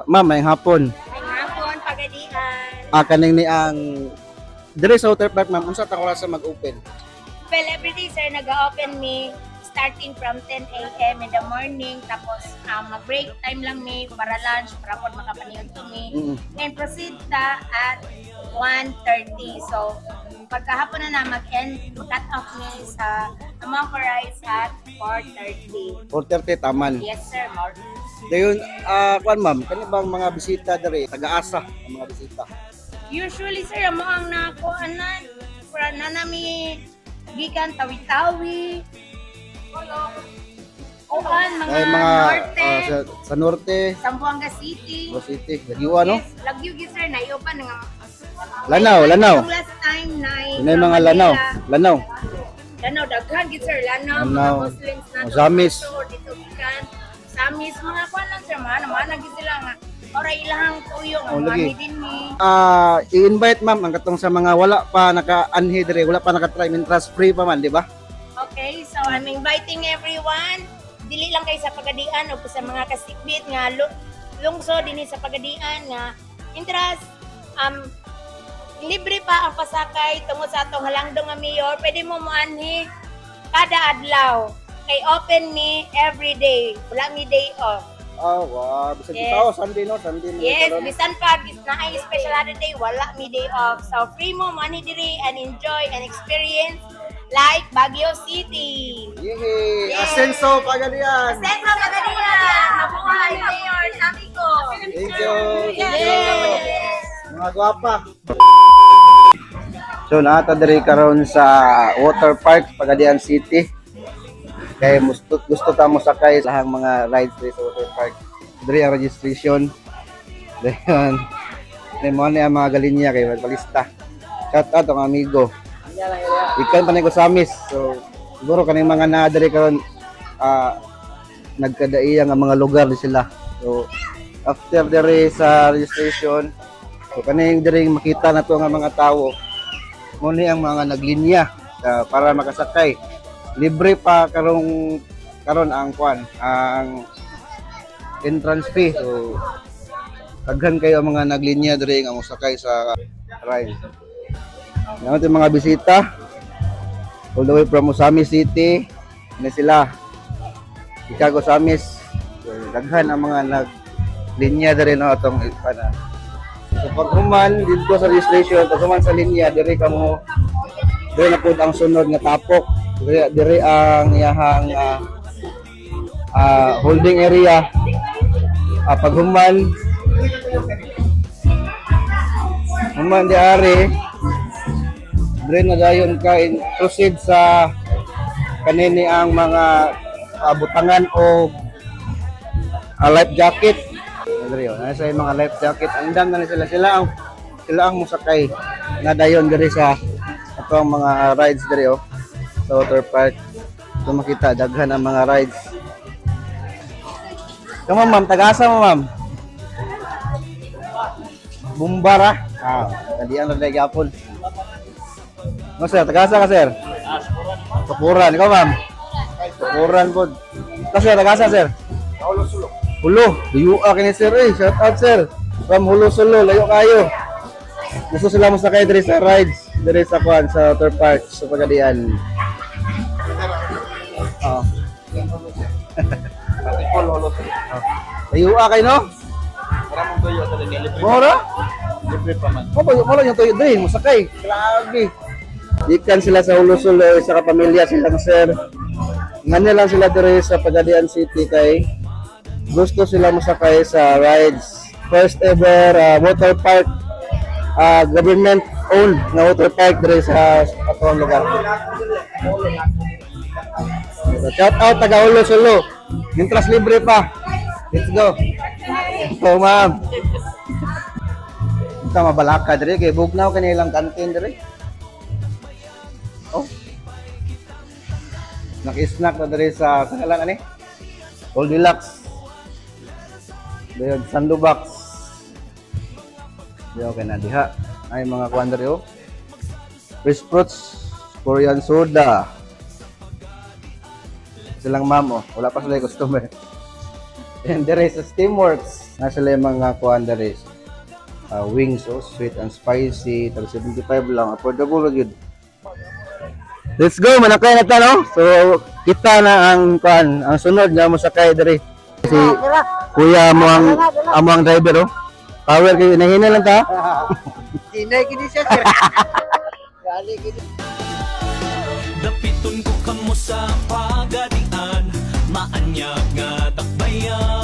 Ma'am, may hapon. May hapon, pagadian. Kaning ni ang dire sa water park, ma'am, unsa ta oras sa mag-open? Well, everyday, sir, nag-open me starting from 10 a.m. in the morning. Tapos, mag-break time lang me para lunch, para po makapaniod to me. And proceed ta at 1:30. So, pagkahapon na mag-end, cut off me sa amount for rice at 4:30. 4:30 taman. Yes, sir, more. Dayon, kuan ma'am, kani bang mga bisita dire taga-asa ang mga bisita? Usually, sir, amo ang nakuanan. Para na nami gikan tawi-tawi. Uwan, mga norte. Sa norte, Zamboanga City. City, Lagiwa, no? Yes, Lagyo gid sir na iyo pa nga. Lanaw. Yung last time na May mga lanaw. Lanaw daghan gid sir, lanaw mga Lanaw. Muslims na. Samis. Dito gikan. Samis mga kuan lang sir, mana gid sila nga. Ora ilahang tuyo nga lagi. mga din ni. I-invite ma'am ang katong sa mga wala pa naka-anhi dire, wala pa naka-try interest free pa man, di ba? Okay, so I'm inviting everyone. Dili lang kayo sa Pagadian o sa mga kasikbit nga lungsod dinhi sa Pagadian nga interest libre pa ang pasakay tungod sa atong halangdong nga mayor. Pwede mo moanhi kada adlaw. Kay open me every day. Wala mi day off. Wow. Bisan Yes. bitaw, Sunday no? Sunday mo Yes, karon. bisan pa na ay special holiday, wala mi day off. So free mo money diri and enjoy and experience like Baguio City. Yehey! Yes. Asenso Pagadian! Sentro Pagadian! Mabuhay, Mayor! Sabi ko! Thank you! Yes! Mga gwapa! So, naata diri karon sa water park Pagadian City. Kaya gusto ta mo sakay sa lahang mga rides diri sa water park. Diri ang registration. Dayon. Mo ni ang mga galinya kay magpalista. Shout out ang amigo. Ikan pa ko samis. So siguro kaning mga naa diri karon nagkadaiya nga mga lugar di sila. So after diri sa registration, so kaning diri makita nato nga mga tawo. Mo ni ang mga naglinya para makasakay. Libre pa karon ang ang entrance fee. So daghan kayo ang mga naglinya diri nga mosakay sa ride. Yan yung mga bisita all the way from Musami City na sila Chicago Samis. So, daghan ang mga naglinya diri no atong so pag human dito sa registration pag human sa linya diri kamo diri na pud ang sunod nga tapok diri ang iyahang holding area. Pag human di ari diri na dayon ka proceed sa kanini ang mga butangan o life jacket. Diri sa mga life jacket ang dam na sila ang musakay na dayon diri sa atong mga rides diri sa water park. So makita daghan ang mga rides. Kamo ma'am, taga-asa mo ma'am? Bumbara. Kadian ra dai gyapon. Mo sir, taga-asa ka sir? Tukuran. Ikaw ma'am? Tukuran po. Kasi taga-asa sir? Hulo-sulo. Hulo. Layo kini sir eh. Shout out sir. From Hulo-sulo, layo kayo. Gusto sila mo sakay diri sa rides, diri sa kuan sa water park sa Pagadian. Layo kayo no? Maraming tuyo sa libre. Mora? Libre pa man. Mo yung tuyo diri mo sakay. Grabe. Ikan sila sa Hulo-sulo sa kapamilya silang sir. Ngani lang sila diri sa Pagadian City kay gusto sila mosakay sa rides. First ever water park government owned na water park diri sa atong lugar. So, shout out taga Hulo-sulo. Intras libre pa. Let's go. So ma'am. Ito mabalaka diri kay bugnaw kanilang kantin diri. Oh. Naki-snack na diri sa lang ani. Goldilocks. Dayon Sandobox. Diyo kay na diha. Ay mga kuan diri Fresh fruits, Korean soda. Silang ma'am wala pa sila customer. And there is a Steamworks. Nasa yung mga kuhan dere. Wings sweet and spicy, tag 75 lang, affordable yun. Let's go, manakay na ta, no? So kita na ang kuhan, ang sunod nga mo sakay dere. Si kuya mo ang driver, oh. Power kayo, nahina lang ta. Tinay gini siya, sir. Gali gini. Dapiton ko kamo sa pagadian, maanyag nga takbayan.